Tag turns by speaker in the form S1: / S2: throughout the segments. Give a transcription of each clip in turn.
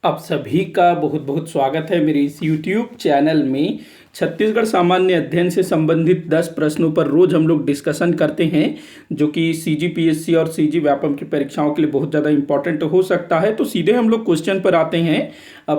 S1: आप सभी का बहुत बहुत स्वागत है मेरे इस YouTube चैनल में। छत्तीसगढ़ सामान्य अध्ययन से संबंधित 10 प्रश्नों पर रोज हम लोग डिस्कशन करते हैं, जो कि CGPSC और CG व्यापम की परीक्षाओं के लिए बहुत ज़्यादा इंपॉर्टेंट हो सकता है। तो सीधे हम लोग क्वेश्चन पर आते हैं।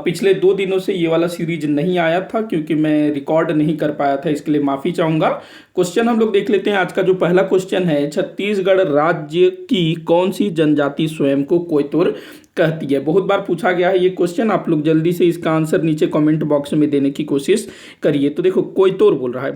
S1: पिछले 2 दिनों से ये वाला सीरीज नहीं आया था क्योंकि मैं रिकॉर्ड नहीं कर पाया था, इसके लिए माफ़ी चाहूँगा। क्वेश्चन हम लोग देख लेते हैं। आज का जो पहला क्वेश्चन है, छत्तीसगढ़ राज्य की कौन सी जनजाति स्वयं को कोयतुर कहती है। बहुत बार पूछा गया है ये क्वेश्चन, आप लोग जल्दी से इसका आंसर नीचे कमेंट बॉक्स में देने की कोशिश करिए। तो देखो, कोयतुर बोल रहा है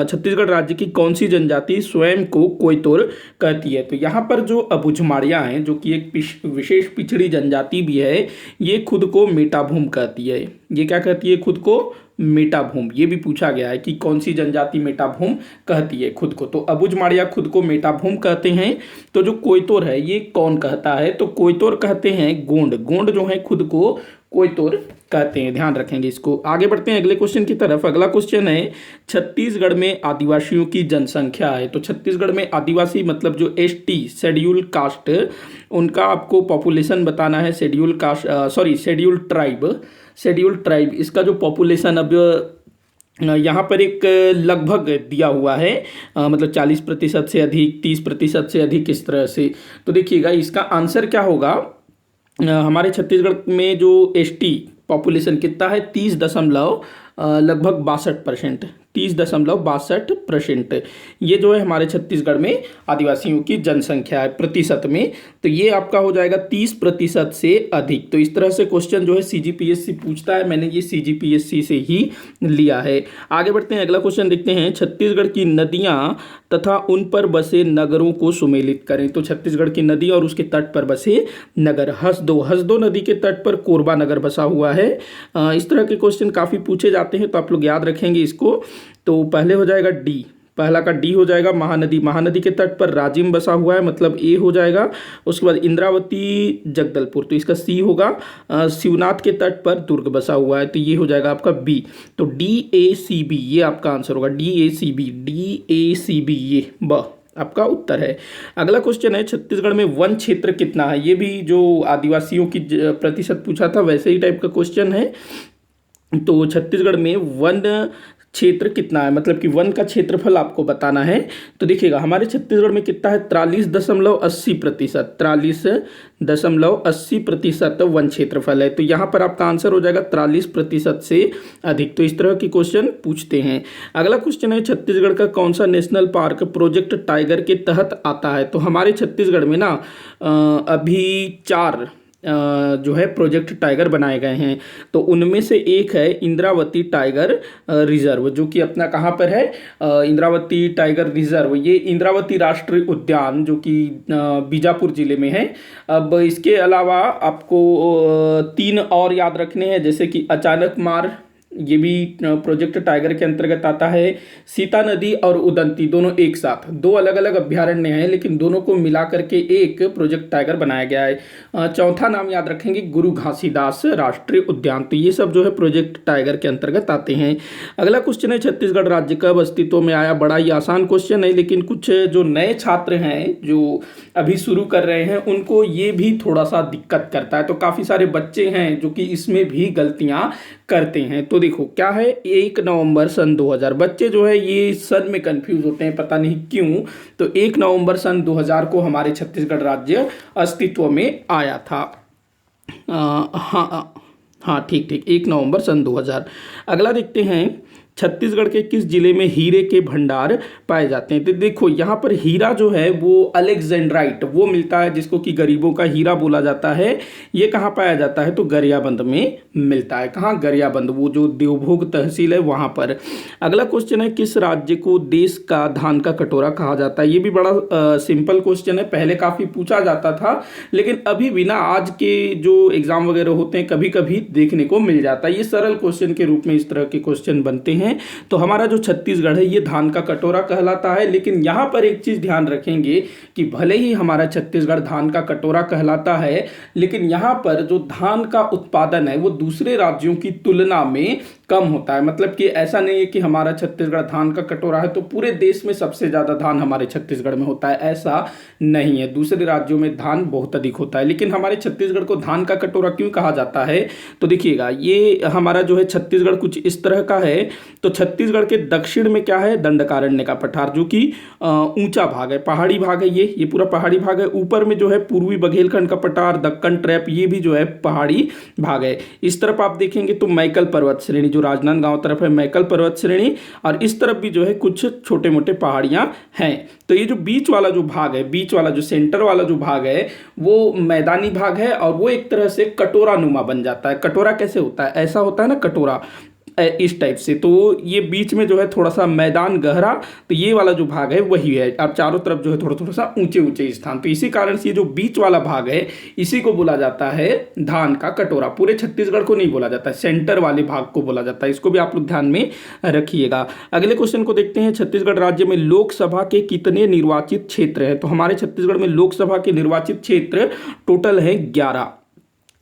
S1: छत्तीसगढ़ राज्य की कौन सी जनजाति स्वयं को कोयतुर कहती है। तो यहाँ पर जो अबुझमाड़िया हैं, जो कि एक विशेष पिछड़ी जनजाति भी है, ये खुद को मेटाभूम कहती है। ये क्या कहती है? खुद को मेटाभूम। ये भी पूछा गया है कि कौन सी जनजाति मेटाभूम कहती है खुद को। तो अबुझमाड़िया खुद को मेटाभूम कहते हैं। तो जो कोयतुर है ये कौन कहता है? तो कोयतुर कहते हैं गोंड। गोंड जो है खुद को कोयतुर कहते हैं, ध्यान रखेंगे इसको। आगे बढ़ते हैं अगले क्वेश्चन की तरफ। अगला क्वेश्चन है, छत्तीसगढ़ में आदिवासियों की जनसंख्या है। तो छत्तीसगढ़ में आदिवासी मतलब जो ST शेड्यूल कास्ट, उनका आपको पॉपुलेशन बताना है। शेड्यूल ट्राइब इसका जो पॉपुलेशन अब यहाँ पर एक लगभग दिया हुआ है, मतलब 40% से अधिक, 30% से अधिक, इस तरह से। तो देखिएगा इसका आंसर क्या होगा। हमारे छत्तीसगढ़ में जो ST पॉपुलेशन कितना है? 30.62%। ये जो है हमारे छत्तीसगढ़ में आदिवासियों की जनसंख्या है प्रतिशत में। तो ये आपका हो जाएगा 30% से अधिक। तो इस तरह से क्वेश्चन जो है CGPSC पूछता है। मैंने ये CGPSC से ही लिया है। आगे बढ़ते हैं, अगला क्वेश्चन देखते हैं। छत्तीसगढ़ की नदियाँ तथा उन पर बसे नगरों को सुमेलित करें। तो छत्तीसगढ़ की नदी और उसके तट पर बसे नगर। हसदो नदी के तट पर कोरबा नगर बसा हुआ है। इस तरह के क्वेश्चन काफ़ी पूछे जाते हैं, तो आप लोग याद रखेंगे इसको। तो पहले हो जाएगा D, पहला का D हो जाएगा। महानदी के तट पर राजिम बसा हुआ है, मतलब A हो जाएगा। उसके बाद इंद्रावती जगदलपुर, तो इसका C होगा। शिवनाथ के तट पर दुर्ग बसा हुआ है, तो ये हो जाएगा आपका B। तो DACB ये आपका आंसर होगा। DACB ये आपका उत्तर है। अगला क्वेश्चन है, छत्तीसगढ़ में वन क्षेत्र कितना है। ये भी जो आदिवासियों की प्रतिशत पूछा था वैसे ही टाइप का क्वेश्चन है। तो छत्तीसगढ़ में वन क्षेत्र कितना है, मतलब कि वन का क्षेत्रफल आपको बताना है। तो देखिएगा हमारे छत्तीसगढ़ में कितना है? 43.80%। 43.80% वन क्षेत्रफल है। तो यहाँ पर आपका आंसर हो जाएगा 43% से अधिक। तो इस तरह के क्वेश्चन पूछते हैं। अगला क्वेश्चन है, छत्तीसगढ़ का कौन सा नेशनल पार्क प्रोजेक्ट टाइगर के तहत आता है। तो हमारे छत्तीसगढ़ में ना अभी 4 जो है प्रोजेक्ट टाइगर बनाए गए हैं। तो उनमें से एक है इंद्रावती टाइगर रिजर्व, जो कि अपना कहाँ पर है? इंद्रावती टाइगर रिजर्व, ये इंद्रावती राष्ट्रीय उद्यान जो कि बीजापुर जिले में है। अब इसके अलावा आपको 3 और याद रखने हैं, जैसे कि अचानक मार, ये भी प्रोजेक्ट टाइगर के अंतर्गत आता है। सीता नदी और उदंती दोनों एक साथ, 2 अलग अलग अभ्यारण्य हैं लेकिन दोनों को मिला करके एक प्रोजेक्ट टाइगर बनाया गया है। चौथा नाम याद रखेंगे, गुरु घासीदास राष्ट्रीय उद्यान। तो ये सब जो है प्रोजेक्ट टाइगर के अंतर्गत आते हैं। अगला क्वेश्चन है, छत्तीसगढ़ राज्य कब अस्तित्व में आया। बड़ा ही आसान क्वेश्चन है, लेकिन कुछ जो नए छात्र हैं जो अभी शुरू कर रहे हैं उनको ये भी थोड़ा सा दिक्कत करता है। तो काफ़ी सारे बच्चे हैं जो कि इसमें भी गलतियाँ करते हैं। तो देखो क्या है, 1 नवंबर सन 2000। बच्चे जो है ये सन में कंफ्यूज होते हैं, पता नहीं क्यों। तो 1 नवंबर सन 2000 को हमारे छत्तीसगढ़ राज्य अस्तित्व में आया था। हाँ ठीक 1 नवंबर सन 2000। अगला देखते हैं, छत्तीसगढ़ के किस जिले में हीरे के भंडार पाए जाते हैं। तो देखो यहाँ पर हीरा जो है वो अलेक्जेंड्राइट वो मिलता है, जिसको कि गरीबों का हीरा बोला जाता है। ये कहाँ पाया जाता है? तो गरियाबंद में मिलता है। कहाँ? गरियाबंद, वो जो देवभोग तहसील है वहाँ पर। अगला क्वेश्चन है, किस राज्य को देश का धान का कटोरा कहा जाता है। ये भी बड़ा सिंपल क्वेश्चन है, पहले काफ़ी पूछा जाता था, लेकिन अभी भी ना आज के जो एग्जाम वगैरह होते हैं कभी कभी देखने को मिल जाता है। ये सरल क्वेश्चन के रूप में इस तरह के क्वेश्चन बनते हैं। तो हमारा जो छत्तीसगढ़ है ये धान का कटोरा कहलाता है। लेकिन यहाँ पर एक चीज ध्यान रखेंगे कि भले ही हमारा छत्तीसगढ़ धान का कटोरा कहलाता है, लेकिन यहाँ पर जो धान का उत्पादन है वो दूसरे राज्यों की तुलना में कम होता है। मतलब कि ऐसा नहीं है कि हमारा छत्तीसगढ़ धान का कटोरा है तो पूरे देश में सबसे ज़्यादा धान हमारे छत्तीसगढ़ में होता है, ऐसा नहीं है। दूसरे राज्यों में धान बहुत अधिक होता है, लेकिन हमारे छत्तीसगढ़ को धान का कटोरा क्यों कहा जाता है? तो देखिएगा, ये हमारा जो है छत्तीसगढ़ कुछ इस तरह का है। तो छत्तीसगढ़ के दक्षिण में क्या है? दंडकारण्य का पठार, जो कि ऊंचा भाग है, पहाड़ी भाग है। ये पूरा पहाड़ी भाग है। ऊपर में जो है पूर्वी बघेलखंड का पठार, दक्कन ट्रैप, ये भी जो है पहाड़ी भाग है। इस तरफ आप देखेंगे तो मैकल पर्वत श्रेणी, जो राजनांदगांव तरफ है मैकल पर्वत श्रेणी, और इस तरफ भी जो है कुछ छोटे मोटे पहाड़ियां हैं। तो ये जो बीच वाला जो भाग है, बीच वाला जो सेंटर वाला जो भाग है, वो मैदानी भाग है और वो एक तरह से कटोरा नुमा बन जाता है। कटोरा कैसे होता है? ऐसा होता है ना कटोरा, इस टाइप से। तो ये बीच में जो है थोड़ा सा मैदान गहरा, तो ये वाला जो भाग है वही है, और चारों तरफ जो है थोड़ा थोड़ा सा ऊंचे ऊंचे स्थान। तो इसी कारण से ये जो बीच वाला भाग है, इसी को बोला जाता है धान का कटोरा। पूरे छत्तीसगढ़ को नहीं बोला जाता है, सेंटर वाले भाग को बोला जाता है। इसको भी आप लोग ध्यान में रखिएगा। अगले क्वेश्चन को देखते हैं। छत्तीसगढ़ राज्य में लोकसभा के कितने निर्वाचित क्षेत्र है? तो हमारे छत्तीसगढ़ में लोकसभा के निर्वाचित क्षेत्र टोटल है 11।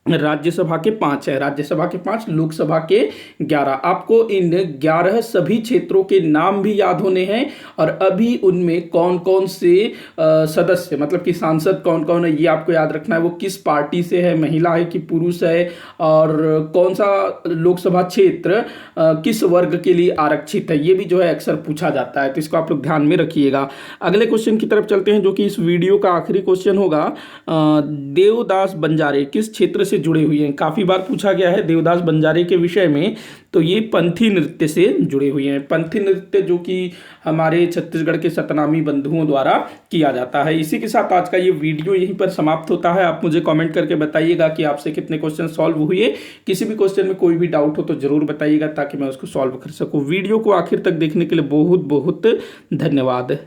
S1: राज्यसभा के 5 है, राज्यसभा के 5, लोकसभा के 11। आपको इन 11 सभी क्षेत्रों के नाम भी याद होने हैं, और अभी उनमें कौन कौन से सदस्य, मतलब कि सांसद कौन कौन है, ये आपको याद रखना है। वो किस पार्टी से है, महिला है कि पुरुष है, और कौन सा लोकसभा क्षेत्र किस वर्ग के लिए आरक्षित है, ये भी जो है अक्सर पूछा जाता है। तो इसको आप लोग ध्यान में रखिएगा। अगले क्वेश्चन की तरफ चलते हैं, जो कि इस वीडियो का आखिरी क्वेश्चन होगा। देवदास बंजारे किस क्षेत्र से जुड़े हुए हैं? काफी बार पूछा गया है देवदास बंजारे के विषय में। तो ये पंथी नृत्य से जुड़े हुए हैं। पंथी नृत्य जो कि हमारे छत्तीसगढ़ के सतनामी बंधुओं द्वारा किया जाता है। इसी के साथ आज का ये वीडियो यहीं पर समाप्त होता है। आप मुझे कमेंट करके बताइएगा कि आपसे कितने क्वेश्चन सॉल्व हुए। किसी भी क्वेश्चन में कोई भी डाउट हो तो जरूर बताइएगा, ताकि मैं उसको सॉल्व कर सकूं। वीडियो को आखिर तक देखने के लिए बहुत बहुत धन्यवाद।